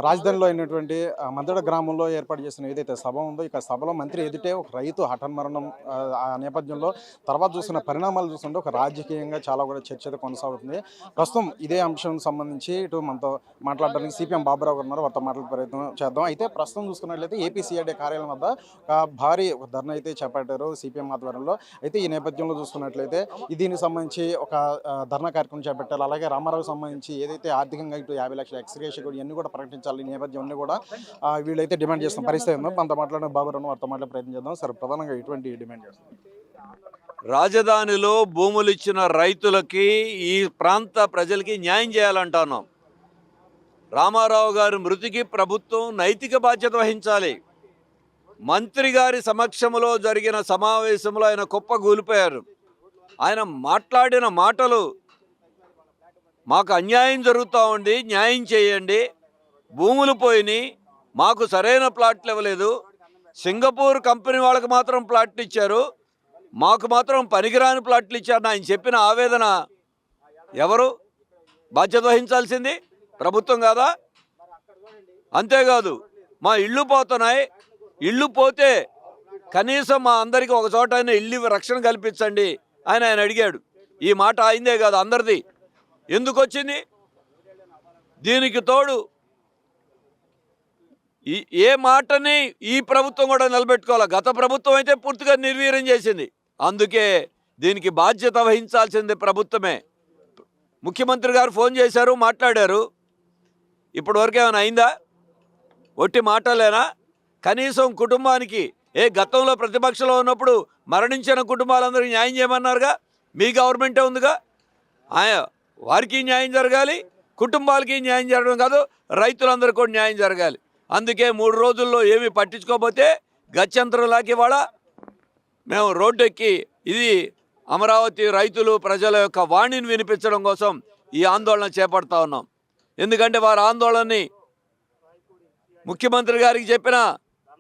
రాజధానిలో అయినటువంటి మందడ గ్రామంలో ఏర్పాటు చేసిన ఏదైతే సభ ఉందో ఇక సభలో మంత్రి ఎదుటే ఒక రైతు హఠన్మరణం ఆ నేపథ్యంలో తర్వాత చూసిన పరిణామాలు చూస్తుంటే ఒక రాజకీయంగా చాలా కూడా చర్చ అయితే కొనసాగుతుంది. ప్రస్తుతం ఇదే అంశం సంబంధించి ఇటు మనతో మాట్లాడడానికి సిపిఎం బాబురావు గారు ఉన్నారు. వారితో మాట్లాడే ప్రయత్నం చేద్దాం. అయితే ప్రస్తుతం చూసుకున్నట్లయితే ఏపీ సిఐడి కార్యాలయం వద్ద ఒక భారీ ఒక ధర్నా అయితే చేపట్టారు సిపిఎం ఆధ్వర్యంలో. అయితే ఈ నేపథ్యంలో చూసుకున్నట్లయితే దీనికి సంబంధించి ఒక ధర్నా కార్యక్రమం చేపట్టారు. అలాగే రామారావు సంబంధించి ఏదైతే ఆర్థికంగా ఇటు 50 లక్షల ఎక్స్గ్రేషియా కూడా ఇవన్నీ కూడా ప్రకటించాలి. ఈ నేపథ్యంలో కూడా వీళ్ళైతే డిమాండ్ చేస్తున్న పరిస్థితి ఉందో మనతో మాట్లాడిన బాబురావు వారితో మాట్లాడే ప్రయత్నం చేద్దాం. సార్, ప్రధానంగా ఇటువంటి డిమాండ్ చేస్తాం. రాజధానిలో భూములు ఇచ్చిన రైతులకి ఈ ప్రాంత ప్రజలకి న్యాయం చేయాలంటున్నాం. రామారావు గారి మృతికి ప్రభుత్వం నైతిక బాధ్యత వహించాలి. మంత్రి గారి సమక్షంలో జరిగిన సమావేశంలో ఆయన కుప్పగూలిపోయారు. ఆయన మాట్లాడిన మాటలు మాకు అన్యాయం జరుగుతూ ఉంది, న్యాయం చేయండి, భూములు పోయినాయి, మాకు సరైన ప్లాట్లు ఇవ్వలేదు, సింగపూర్ కంపెనీ వాళ్ళకి మాత్రం ప్లాట్లు ఇచ్చారు, మాకు మాత్రం పనికిరాని ప్లాట్లు ఇచ్చారు. ఆయన చెప్పిన ఆవేదన ఎవరు బాధ్యత వహించాల్సింది? ప్రభుత్వం కాదా? అంతేకాదు, మా ఇళ్ళు పోతున్నాయి, ఇళ్ళు పోతే కనీసం మా అందరికీ ఒక చోట అయినా ఇల్లు రక్షణ కల్పించండి అని ఆయన అడిగాడు. ఈ మాట అయిందే కాదు, అందరిది. ఎందుకు వచ్చింది? దీనికి తోడు ఏ మాటని ఈ ప్రభుత్వం కూడా నిలబెట్టుకోవాలి. గత ప్రభుత్వం అయితే పూర్తిగా నిర్వీర్యం చేసింది. అందుకే దీనికి బాధ్యత వహించాల్సింది ప్రభుత్వమే. ముఖ్యమంత్రి గారు ఫోన్ చేశారు, మాట్లాడారు. ఇప్పటి వరకు ఏమైనా అయిందా? ఒట్టి మాటలేనా? కనీసం కుటుంబానికి గతంలో ప్రతిపక్షంలో ఉన్నప్పుడు మరణించిన కుటుంబాలందరికీ న్యాయం చేయమన్నారుగా. మీ గవర్నమెంటే ఉందిగా. వారికి న్యాయం జరగాలి, కుటుంబాలకి న్యాయం జరగడం కాదు, రైతులందరికీ కూడా న్యాయం జరగాలి. అందుకే 3 రోజుల్లో ఏమీ పట్టించుకోకపోతే గత్యంతరంలాకి ఇవాళ మేము రోడ్డెక్కి ఇది అమరావతి రైతులు ప్రజల యొక్క వాణిని వినిపించడం కోసం ఈ ఆందోళన చేపడతా ఉన్నాం. ఎందుకంటే వారి ఆందోళనని ముఖ్యమంత్రి గారికి చెప్పినా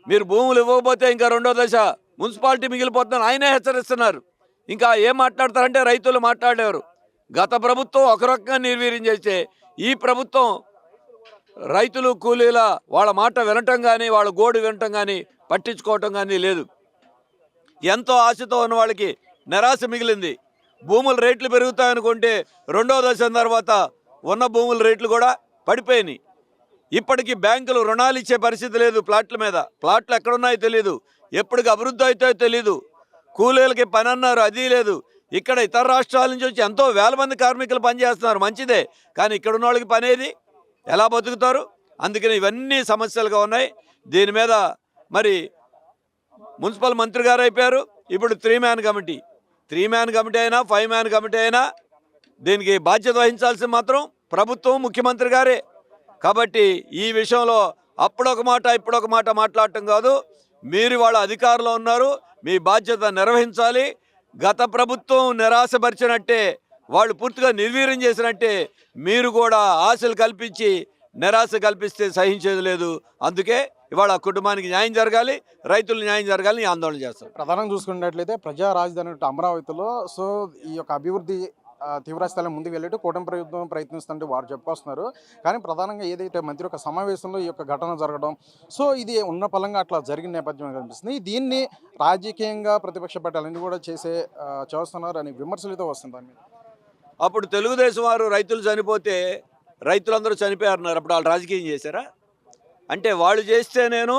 మీరు భూములు ఇవ్వకపోతే ఇంకా 2వ దశ మున్సిపాలిటీ మిగిలిపోతుందని ఆయనే హెచ్చరిస్తున్నారు. ఇంకా ఏం మాట్లాడతారంటే రైతులు మాట్లాడేవారు. గత ప్రభుత్వం ఒక రకంగా నిర్వీర్యం చేస్తే ఈ ప్రభుత్వం రైతులు కూలీల వాళ్ళ మాట వినటం కానీ వాళ్ళ గోడు వినటం కానీ పట్టించుకోవటం కానీ లేదు. ఎంతో ఆశతో ఉన్న వాళ్ళకి నిరాశ మిగిలింది. భూముల రేట్లు పెరుగుతాయనుకుంటే 2వ దశ తర్వాత ఉన్న భూముల రేట్లు కూడా పడిపోయినాయి. ఇప్పటికీ బ్యాంకులు రుణాలు ఇచ్చే పరిస్థితి లేదు. ప్లాట్ల మీద ప్లాట్లు ఎక్కడున్నాయో తెలీదు, ఎప్పటికి అభివృద్ధి అవుతాయో తెలీదు. కూలీలకి పని అన్నారు, అది లేదు. ఇక్కడ ఇతర రాష్ట్రాల నుంచి వచ్చి ఎంతో వేల మంది కార్మికులు పనిచేస్తున్నారు, మంచిదే. కానీ ఇక్కడ ఉన్న వాళ్ళకి పని ఏది? ఎలా బతుకుతారు? అందుకని ఇవన్నీ సమస్యలుగా ఉన్నాయి. దీని మీద మరి మున్సిపల్ మంత్రి గారు అయిపోయారు. ఇప్పుడు 3 మ్యాన్ కమిటీ, 3 మ్యాన్ కమిటీ అయినా 5 మ్యాన్ కమిటీ అయినా దీనికి బాధ్యత వహించాల్సింది మాత్రం ప్రభుత్వం, ముఖ్యమంత్రి గారే. కాబట్టి ఈ విషయంలో అప్పుడొక మాట ఇప్పుడొక మాట మాట్లాడటం కాదు. మీరు వాళ్ళ అధికారంలో ఉన్నారు, మీ బాధ్యత నిర్వహించాలి. గత ప్రభుత్వం నిరాశపరిచినట్టే, వాళ్ళు పూర్తిగా నిర్వీర్యం చేసినట్టే మీరు కూడా ఆశలు కల్పించి నిరాశ కల్పిస్తే సహించేది లేదు. అందుకే ఇవాళ కుటుంబానికి న్యాయం జరగాలి, రైతులు న్యాయం జరగాలని ఆందోళన చేస్తారు. ప్రధానంగా చూసుకున్నట్లయితే ప్రజా రాజధాని అమరావతిలో ఈ యొక్క అభివృద్ధి తీవ్రస్థాయిలో ముందుకు వెళ్ళేట్టు కూటమి ప్రభుత్వం ప్రయత్నిస్తుంటే వారు చెప్పుకొస్తున్నారు. కానీ ప్రధానంగా ఏదైతే మంత్రి యొక్క సమావేశంలో ఈ యొక్క ఘటన జరగడం, ఇది ఉన్న పలంగా అట్లా జరిగిన నేపథ్యం కనిపిస్తుంది. దీన్ని రాజకీయంగా ప్రతిపక్ష పార్టీలన్నీ కూడా చేస్తున్నారు అని విమర్శలు అయితే వస్తుంది. దాని మీద అప్పుడు తెలుగుదేశం వారు రైతులు చనిపోతే రైతులందరూ చనిపోయారన్నారు. అప్పుడు వాళ్ళు రాజకీయం చేశారా? అంటే వాళ్ళు చేస్తే నేను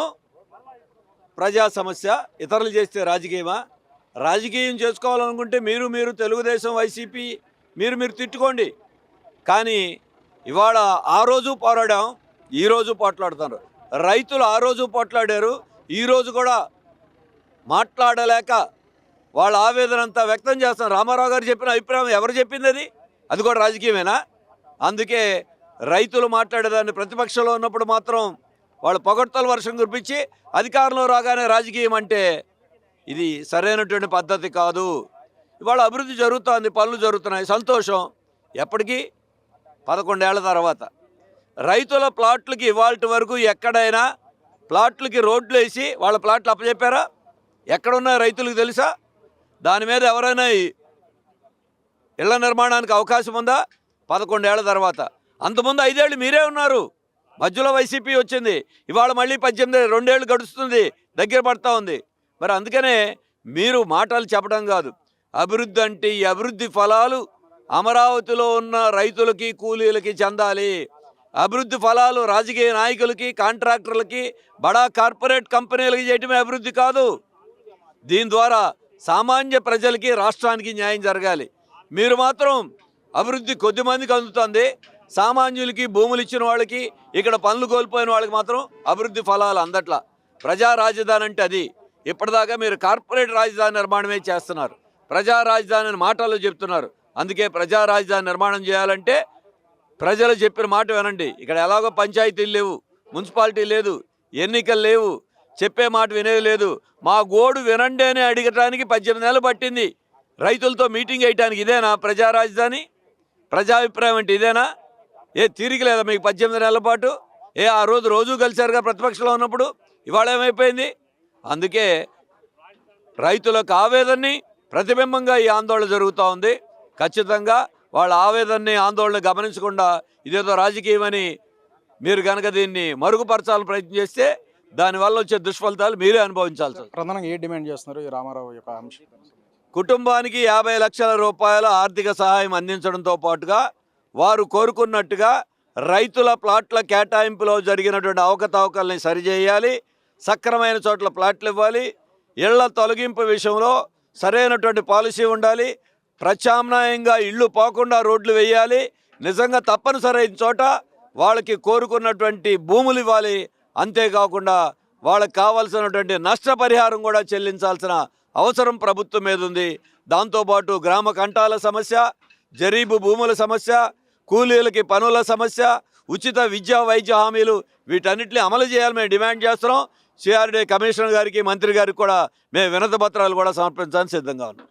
ప్రజా సమస్య, ఇతరులు చేస్తే రాజకీయమా? రాజకీయం చేసుకోవాలనుకుంటే మీరు తెలుగుదేశం, వైసీపీ మీరు తిట్టుకోండి. కానీ ఇవాళ ఆ రోజు పోరాడాం, ఈరోజు పోట్లాడుతున్నారు. రైతులు ఆ రోజు పోట్లాడారు, ఈరోజు కూడా మాట్లాడలేక వాళ్ళ ఆవేదన అంతా వ్యక్తం చేస్తున్నారు. రామారావు గారు చెప్పిన అభిప్రాయం ఎవరు చెప్పింది? అది కూడా రాజకీయమేనా? అందుకే రైతులు మాట్లాడేదాన్ని ప్రతిపక్షంలో ఉన్నప్పుడు మాత్రం వాళ్ళు పొగడ్తల వర్షం కురిపించి అధికారంలో రాగానే రాజకీయం అంటే ఇది సరైనటువంటి పద్ధతి కాదు. ఇవాళ అభివృద్ధి జరుగుతోంది, పనులు జరుగుతున్నాయి, సంతోషం. ఎప్పటికీ 11 ఏళ్ల తర్వాత రైతుల ప్లాట్లకి ఇవాల్టి వరకు ఎక్కడైనా ప్లాట్లకి రోడ్లు వేసి వాళ్ళ ప్లాట్లు అప్పచెప్పారా? ఎక్కడున్నాయి రైతులకు తెలుసా? దాని మీద ఎవరైనా ఇళ్ల నిర్మాణానికి అవకాశం ఉందా? 11 ఏళ్ల తర్వాత. అంతకుముందు 5 ఏళ్ళు మీరే ఉన్నారు. మధ్యలో వైసీపీ వచ్చింది, ఇవాళ మళ్ళీ 18 2 ఏళ్ళు గడుస్తుంది, దగ్గర పడతా ఉంది. మరి అందుకనే మీరు మాటలు చెప్పడం కాదు, అభివృద్ధి అంటే ఈ అభివృద్ధి ఫలాలు అమరావతిలో ఉన్న రైతులకి కూలీలకి చెందాలి. అభివృద్ధి ఫలాలు రాజకీయ నాయకులకి కాంట్రాక్టర్లకి బడా కార్పొరేట్ కంపెనీలకి చేయటమే అభివృద్ధి కాదు. దీని ద్వారా సామాన్య ప్రజలకి రాష్ట్రానికి న్యాయం జరగాలి. మీరు మాత్రం అభివృద్ధి కొద్దిమందికి అందుతుంది, సామాన్యులకి భూములు ఇచ్చిన వాళ్ళకి ఇక్కడ పనులు కోల్పోయిన వాళ్ళకి మాత్రం అభివృద్ధి ఫలాలు అందట్లా. ప్రజా రాజధాని అంటే అది. ఇప్పటిదాకా మీరు కార్పొరేట్ రాజధాని నిర్మాణమే చేస్తున్నారు, ప్రజా రాజధాని అని మాటల్లో చెప్తున్నారు. అందుకే ప్రజా రాజధాని నిర్మాణం చేయాలంటే ప్రజలు చెప్పిన మాట వినండి. ఇక్కడ ఎలాగో పంచాయతీలు లేవు, మున్సిపాలిటీ లేదు, ఎన్నికలు లేవు, చెప్పే మాట వినేది లేదు. మా గోడు వినండి అని అడగటానికి 18 నెలలు పట్టింది రైతులతో మీటింగ్ వేయటానికి. ఇదేనా ప్రజా రాజధాని? ప్రజాభిప్రాయం అంటే ఇదేనా? తీరిక లేదా మీకు 18 నెలల పాటు? ఆ రోజు కలిశారుగా ప్రతిపక్షంలో ఉన్నప్పుడు, ఇవాళ ఏమైపోయింది? అందుకే రైతులకు ఆవేదనని ప్రతిబింబంగా ఈ ఆందోళన జరుగుతూ ఉంది. ఖచ్చితంగా వాళ్ళ ఆవేదనని ఆందోళన గమనించకుండా ఇదేదో రాజకీయమని మీరు కనుక దీన్ని మరుగుపరచాలని ప్రయత్నం చేస్తే దానివల్ల వచ్చే దుష్ఫలితాలు మీరే అనుభవించాల్సి వస్తుంది. ప్రధానంగా ఏ డిమాండ్ చేస్తున్నారు ఈ రామారావు యొక్క అంశం? కుటుంబానికి 50 లక్షల రూపాయల ఆర్థిక సహాయం అందించడంతో పాటుగా వారు కోరుకున్నట్టుగా రైతుల ప్లాట్ల కేటాయింపులో జరిగినటువంటి అవకతవకల్ని సరిచేయాలి, సక్రమైన చోట్ల ప్లాట్లు ఇవ్వాలి, ఇళ్ల తొలగింపు విషయంలో సరైనటువంటి పాలసీ ఉండాలి, ప్రత్యామ్నాయంగా ఇళ్ళు పోకుండా రోడ్లు వేయాలి, నిజంగా తప్పనిసరి అయిన చోట వాళ్ళకి కోరుకున్నటువంటి భూములు ఇవ్వాలి. అంతేకాకుండా వాళ్ళకి కావాల్సినటువంటి నష్టపరిహారం కూడా చెల్లించాల్సిన అవసరం ప్రభుత్వం మీద ఉంది. దాంతోపాటు గ్రామ కంటాల సమస్య, జరీబు భూముల సమస్య, కూలీలకి పనుల సమస్య, ఉచిత విద్యా వైద్య హామీలు, వీటన్నిటిని అమలు చేయాలని మేము డిమాండ్ చేస్తున్నాం. సిఆర్డీ కమిషనర్ గారికి మంత్రి గారికి కూడా మేము వినతి పత్రాలు కూడా సమర్పించడానికి సిద్ధంగా ఉన్నాం.